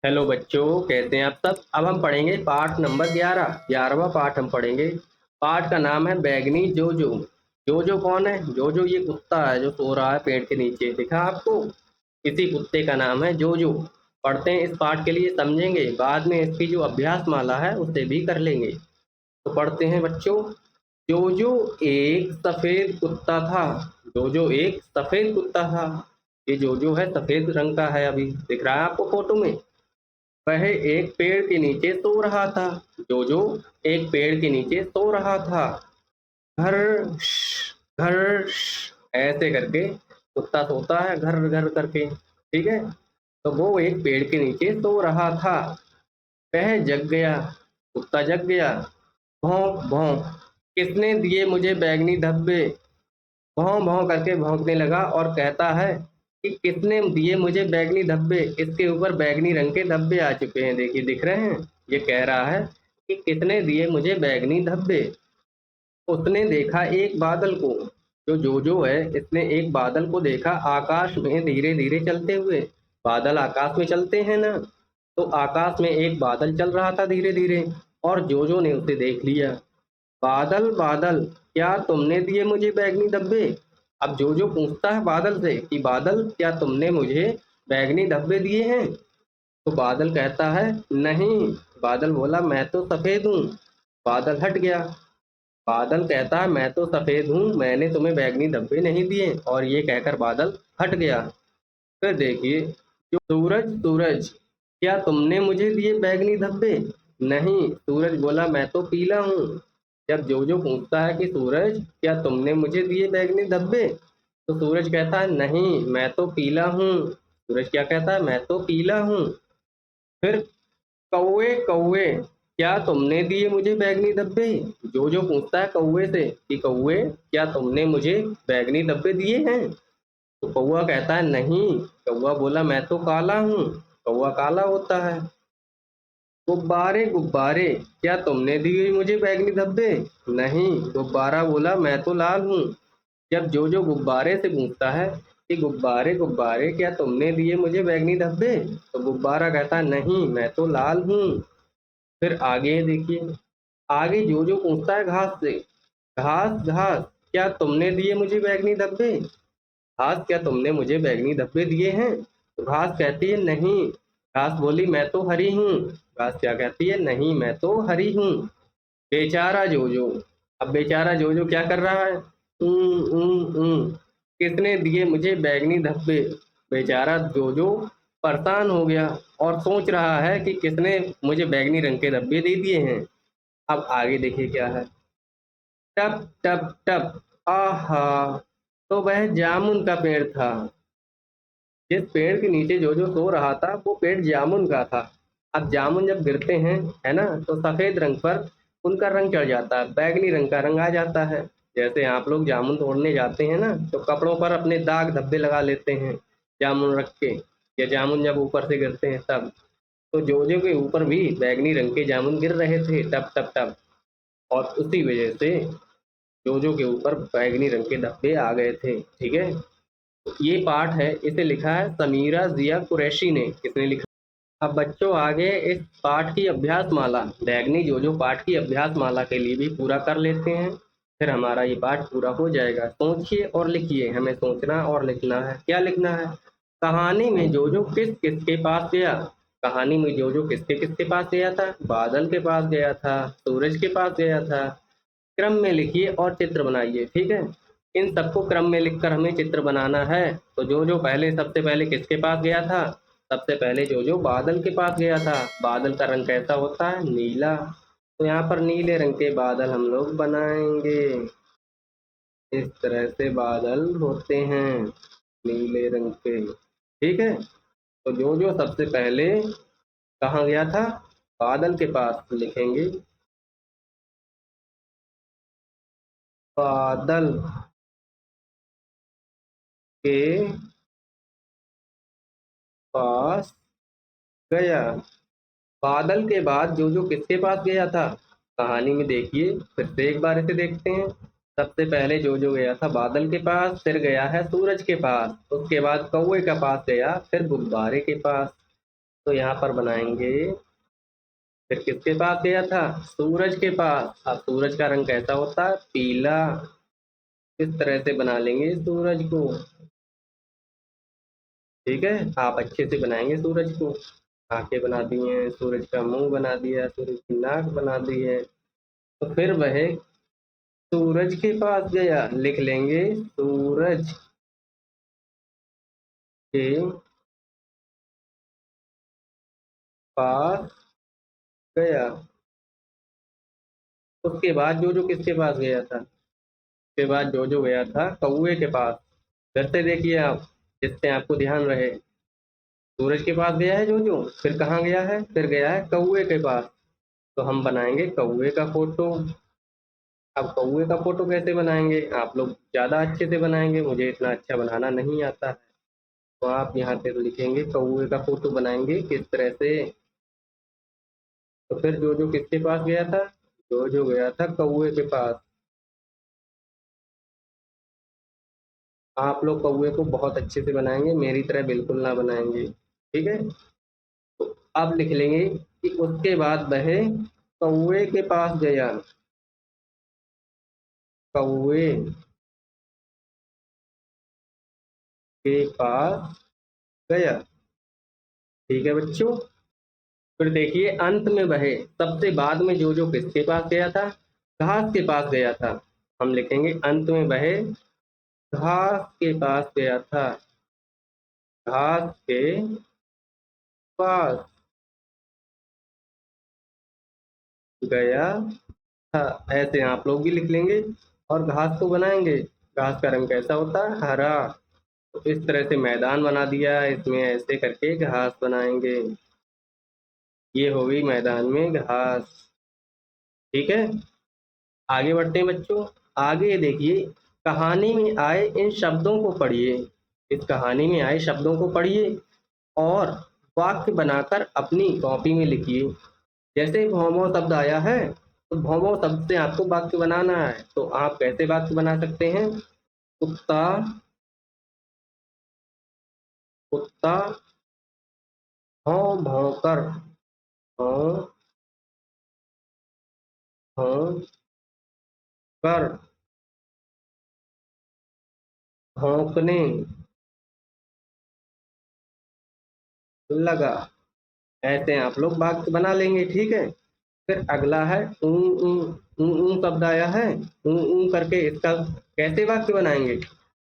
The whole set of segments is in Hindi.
हेलो बच्चों, कैसे हैं आप सब। अब हम पढ़ेंगे पाठ नंबर 11वां पाठ हम पढ़ेंगे। पाठ का नाम है बैगनी जोजो। जोजो कौन है? जोजो ये कुत्ता है जो सो रहा है पेड़ के नीचे, दिखा आपको। इसी कुत्ते का नाम है जोजो। पढ़ते हैं, इस पाठ के लिए समझेंगे, बाद में इसकी जो अभ्यास माला है उसे भी कर लेंगे। तो पढ़ते हैं बच्चों। जोजो एक सफेद कुत्ता था। जोजो एक सफेद कुत्ता था। ये जोजो है, सफेद रंग का है, अभी दिख रहा है आपको फोटो में। वह एक पेड़ के नीचे सो रहा था। जोजो एक पेड़ के नीचे सो रहा था। घर घर ऐसे करके कुत्ता सोता है, घर घर करके। ठीक है। तो वो एक पेड़ के नीचे सो रहा था। वह जग गया। कुत्ता जग गया। भौंक भौंक, किसने दिए मुझे बैगनी धब्बे? भौं भौं करके भौंकने लगा और कहता है कि किसने दिए मुझे बैगनी धब्बे। इसके ऊपर बैगनी रंग के धब्बे आ चुके हैं, देखिए दिख रहे हैं। ये कह रहा है कि किसने दिए मुझे बैगनी धब्बे। उसने देखा एक बादल को। जो जोजो है, इसने एक बादल को देखा आकाश में धीरे धीरे चलते हुए। बादल आकाश में चलते हैं ना, तो आकाश में एक बादल चल रहा था धीरे धीरे, और जोजो ने उसे देख लिया। बादल बादल, क्या तुमने दिए मुझे बैगनी धब्बे? अब जोजो पूछता है बादल से कि बादल, क्या तुमने मुझे बैगनी धब्बे दिए हैं? तो बादल कहता है नहीं। बादल बोला मैं तो सफेद हूँ। बादल हट गया। बादल कहता है मैं तो सफेद हूँ, मैंने तुम्हें बैगनी धब्बे नहीं दिए, और ये कहकर बादल हट गया। फिर देखिए, जो सूरज सूरज, क्या तुमने मुझे दिए बैगनी धब्बे? नहीं। सूरज बोला मैं तो पीला हूँ। जब जोजो पूछता है कि सूरज, क्या तुमने मुझे दिए बैगनी धब्बे? तो सूरज कहता है नहीं, मैं तो पीला हूँ। सूरज क्या कहता है? मैं तो पीला हूँ। फिर कौवे कौवे, क्या तुमने दिए मुझे बैगनी धब्बे? जोजो पूछता है कौवे से कि कौवे, क्या तुमने मुझे बैगनी धब्बे दिए हैं? तो कौवा कहता है नहीं। कौवा बोला मैं तो काला हूँ। कौवा काला होता है। गुब्बारे गुब्बारे, क्या तुमने दिए मुझे बैगनी धब्बे? नहीं। गुब्बारा बोला मैं तो लाल हूँ। जब जोजो गुब्बारे से पूछता है कि गुब्बारे गुब्बारे, क्या तुमने दिए मुझे बैगनी धब्बे? तो गुब्बारा कहता है नहीं, मैं तो लाल हूँ। फिर आगे देखिए, आगे जोजो पूछता है घास से, घास घास, क्या तुमने दिए मुझे बैगनी धब्बे? घास, क्या तुमने मुझे बैगनी धब्बे दिए हैं? तो घास कहती है नहीं। घास बोली मैं तो हरी हूँ। घास क्या कहती है? नहीं, मैं तो हरी हूँ। बेचारा जोजो। अब बेचारा जोजो क्या कर रहा है? किसने दिए मुझे बैगनी धब्बे? बेचारा जोजो परेशान हो गया और सोच रहा है कि किसने मुझे बैगनी रंग के धब्बे दे दिए हैं। अब आगे देखिए क्या है। टप टप टप, आहा, तो वह जामुन का पेड़ था। जिस पेड़ के नीचे जो जो सो रहा था वो पेड़ जामुन का था। अब जामुन जब गिरते हैं, है ना, तो सफेद रंग पर उनका रंग चढ़ जाता है, बैगनी रंग का रंग आ जाता है। जैसे आप लोग जामुन तोड़ने जाते हैं ना, तो कपड़ों पर अपने दाग धब्बे लगा लेते हैं जामुन रख के, या जामुन जब ऊपर से गिरते हैं तब। तो जोजो के ऊपर भी बैगनी रंग के जामुन गिर रहे थे, टप टप टप। और उसी वजह से जोजो के ऊपर बैगनी रंग के धब्बे आ गए थे। ठीक है। ये पाठ है, इसे लिखा है समीरा जिया कुरैशी ने। किसने लिखा? अब बच्चों आगे इस पाठ की अभ्यास माला, बैगनी जोजो पाठ की अभ्यास माला के लिए भी पूरा कर लेते हैं, फिर हमारा ये पाठ पूरा हो जाएगा। सोचिए और लिखिए, हमें सोचना और लिखना है। क्या लिखना है? कहानी में जोजो किस किसके पास गया? कहानी में जोजो किसके किसके पास गया था? बादल के पास गया था, सूरज के पास गया था। क्रम में लिखिए और चित्र बनाइए। ठीक है। इन सबको क्रम में लिखकर हमें चित्र बनाना है। तो जो जो पहले, सबसे पहले किसके पास गया था? सबसे पहले जो जो बादल के पास गया था। बादल का रंग कैसा होता है? नीला। तो यहाँ पर नीले रंग के बादल हम लोग बनाएंगे। इस तरह से बादल होते हैं नीले रंग के। ठीक है। तो जो जो सबसे पहले कहाँ गया था? बादल के पास लिखेंगे, बादल के पास गया। बादल के बाद जो जो किसके पास गया था? कहानी में देखिए, फिर से एक बार इसे देखते हैं। सबसे पहले जो जो गया था बादल के पास, फिर गया है सूरज के पास, उसके बाद कौवे के पास गया, फिर गुब्बारे के पास। तो यहाँ पर बनाएंगे, फिर किसके पास गया था? सूरज के पास। अब सूरज का रंग कैसा होता है? पीला। इस तरह से बना लेंगे सूरज को। ठीक है, आप अच्छे से बनाएंगे सूरज को। आंखें बना दी हैं, सूरज का मुंह बना दिया, सूरज की नाक बना दी है। तो फिर वह सूरज के पास गया, लिख लेंगे सूरज के पास गया। उसके बाद जो जो किसके पास गया था? उसके बाद जो जो गया था कौवे के पास। फिर से देखिए आप, जिससे आपको ध्यान रहे। सूरज के पास गया है जो जो, फिर कहाँ गया है? फिर गया है कौवे के पास। तो हम बनाएंगे कौवे का फोटो। अब कौवे का फोटो कैसे बनाएंगे? आप लोग ज़्यादा अच्छे से बनाएंगे, मुझे इतना अच्छा बनाना नहीं आता है। तो आप यहाँ पे लिखेंगे कौवे का फोटो बनाएंगे किस तरह से। तो फिर जो जो किसके पास गया था? जो जो गया था कौवे के पास। आप लोग कौवे को बहुत अच्छे से बनाएंगे, मेरी तरह बिल्कुल ना बनाएंगे। ठीक है, तो अब लिख लेंगे कि उसके बाद वह कौवे के पास गया। कौवे के पास गया। ठीक है बच्चों, फिर देखिए अंत में वह, सबसे बाद में जो जो किसके पास गया था? घास के पास गया था। हम लिखेंगे अंत में वह घास के पास गया था। घास के पास गया था। ऐसे आप लोग भी लिख लेंगे और घास को बनाएंगे। घास का रंग कैसा होता है? हरा। तो इस तरह से मैदान बना दिया, इसमें ऐसे करके घास बनाएंगे। ये हो गई मैदान में घास। ठीक है, आगे बढ़ते हैं बच्चों। आगे देखिए, कहानी में आए इन शब्दों को पढ़िए। इस कहानी में आए शब्दों को पढ़िए और वाक्य बनाकर अपनी कॉपी में लिखिए। जैसे भौमो शब्द आया है, तो भौमो शब्द से आपको वाक्य बनाना है। तो आप कैसे वाक्य बना सकते हैं? कुत्ता, कुत्ता भौं भौं कर, भौं भौं कर भौंकने लगा। ऐसे आप लोग वाक्य बना लेंगे। ठीक है, फिर अगला है ऊ ऊ। ऊ ऊ शब्द आया है, ऊ ऊ करके इसका कैसे वाक्य बनाएंगे?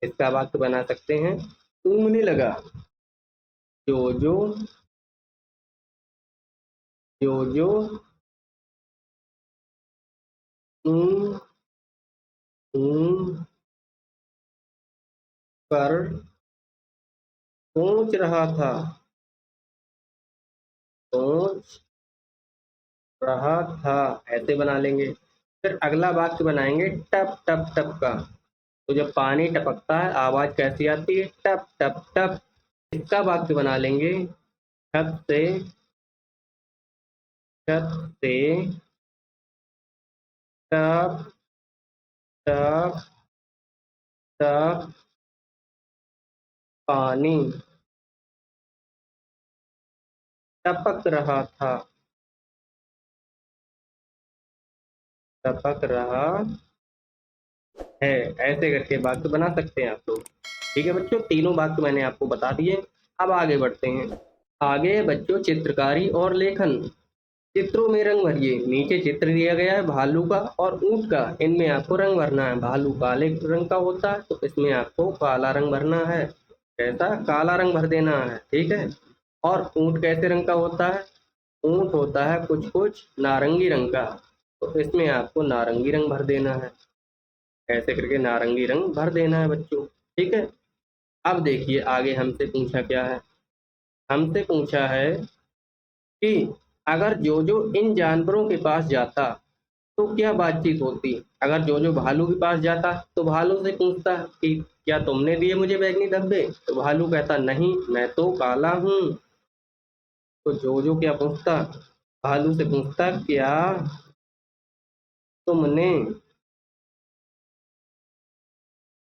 इसका वाक्य बना सकते हैं, ऊँगने लगा। जो जो, जो जो ऊ ऊ कर सोच रहा था। सोच रहा था, ऐसे बना लेंगे। फिर अगला वाक्य बनाएंगे टप टप टप का। तो जब पानी टपकता है आवाज कैसी आती है? टप टप टप। इसका वाक्य बना लेंगे, छत से, छत से टप टप टप पानी टपक रहा था। टपक रहा है। ऐसे करके वाक्य बना सकते हैं आप लोग। ठीक है बच्चों, तीनों वाक्य मैंने आपको बता दिए। अब आगे बढ़ते हैं। आगे है बच्चों चित्रकारी और लेखन। चित्रों में रंग भरिए। नीचे चित्र दिया गया है भालू का और ऊंट का, इनमें आपको रंग भरना है। भालू काले रंग का होता है, तो इसमें आपको काला रंग भरना है। कैसा? काला रंग भर देना है। ठीक है, और ऊंट कैसे रंग का होता है? ऊंट होता है कुछ कुछ नारंगी रंग का, तो इसमें आपको नारंगी रंग भर देना है। ऐसे करके नारंगी रंग भर देना है बच्चों। ठीक है, अब देखिए आगे हमसे पूछा क्या है। हमसे पूछा है कि अगर जोजो इन जानवरों के पास जाता तो क्या बातचीत होती? अगर जोजो भालू के पास जाता तो भालू से पूछता कि क्या तुमने दिए मुझे बैंगनी धब्बे? तो भालू कहता नहीं, मैं तो काला हूँ। तो जोजो क्या पूछता? भालू से पूछता क्या तुमने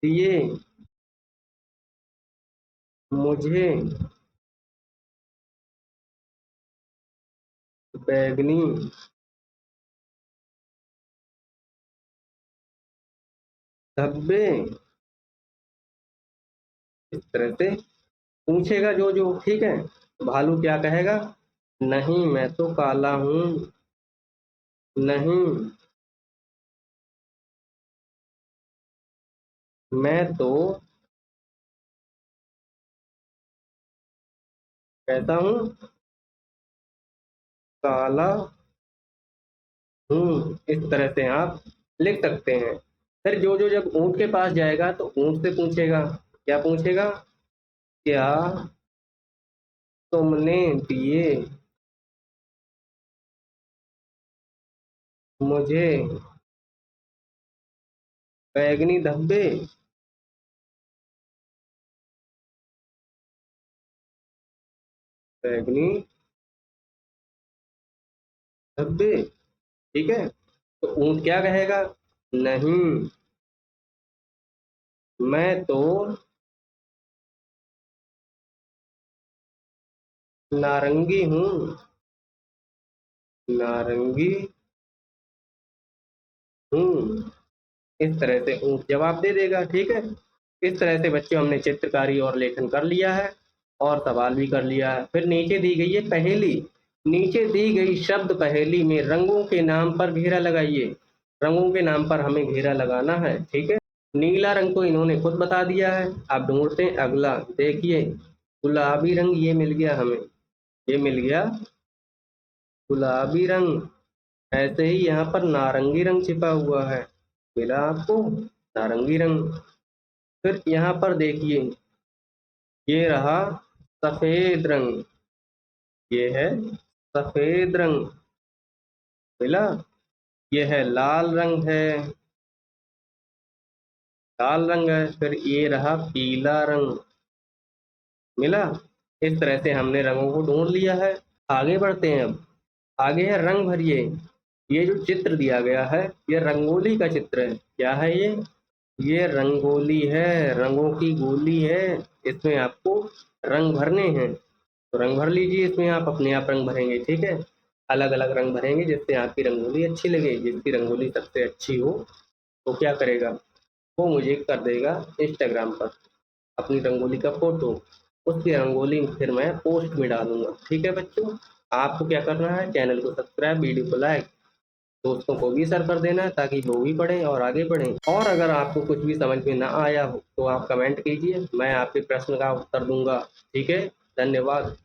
दिए मुझे बैगनी धब्बे, इस तरह से पूछेगा जो ठीक है। तो भालू क्या कहेगा, नहीं मैं तो काला हूँ, नहीं मैं तो कैसा हूँ, काला हूँ। इस तरह से आप लिख सकते हैं। फिर जो जब ऊँट के पास जाएगा तो ऊँट से पूछेगा, क्या पूछेगा, क्या तुमने दिए मुझे बैगनी धब्बे, बैगनी धब्बे, ठीक है। तो ऊँट क्या कहेगा, नहीं मैं तो नारंगी हूँ, नारंगी हूँ। इस तरह से ऊँट जवाब दे देगा, ठीक है। इस तरह से बच्चों हमने चित्रकारी और लेखन कर लिया है और सवाल भी कर लिया है। फिर नीचे दी गई है पहेली, नीचे दी गई शब्द पहेली में रंगों के नाम पर घेरा लगाइए। रंगों के नाम पर हमें घेरा लगाना है, ठीक है। नीला रंग तो इन्होंने खुद बता दिया है। अब ढूंढते हैं अगला, देखिए गुलाबी रंग ये मिल गया हमें, ये मिल गया गुलाबी रंग। ऐसे ही यहाँ पर नारंगी रंग छिपा हुआ है, मिला आपको नारंगी रंग। फिर यहाँ पर देखिए ये रहा सफेद रंग, ये है सफेद रंग, मिला। ये है लाल रंग है, लाल रंग है। फिर ये रहा पीला रंग, मिला। इस तरह से हमने रंगों को ढूंढ लिया है। आगे बढ़ते हैं अब, आगे है रंग भरिए। ये जो चित्र दिया गया है ये रंगोली का चित्र है। क्या है ये रंगोली है, रंगों की गोली है। इसमें आपको रंग भरने हैं, तो रंग भर लीजिए। इसमें आप अपने आप रंग भरेंगे, ठीक है। अलग अलग रंग भरेंगे जिससे आपकी रंगोली अच्छी लगे। जिसकी रंगोली सबसे अच्छी हो वो क्या करेगा, वो मुझे कर देगा इंस्टाग्राम पर अपनी रंगोली का फोटो। उसकी रंगोली फिर मैं पोस्ट में डालूंगा, ठीक है बच्चों। आपको क्या करना है, चैनल को सब्सक्राइब, वीडियो को लाइक, दोस्तों को भी शेयर कर देना है ताकि वो भी पढ़ें और आगे बढ़ें। और अगर आपको कुछ भी समझ में ना आया हो तो आप कमेंट कीजिए, मैं आपके प्रश्न का उत्तर दूंगा, ठीक है। धन्यवाद।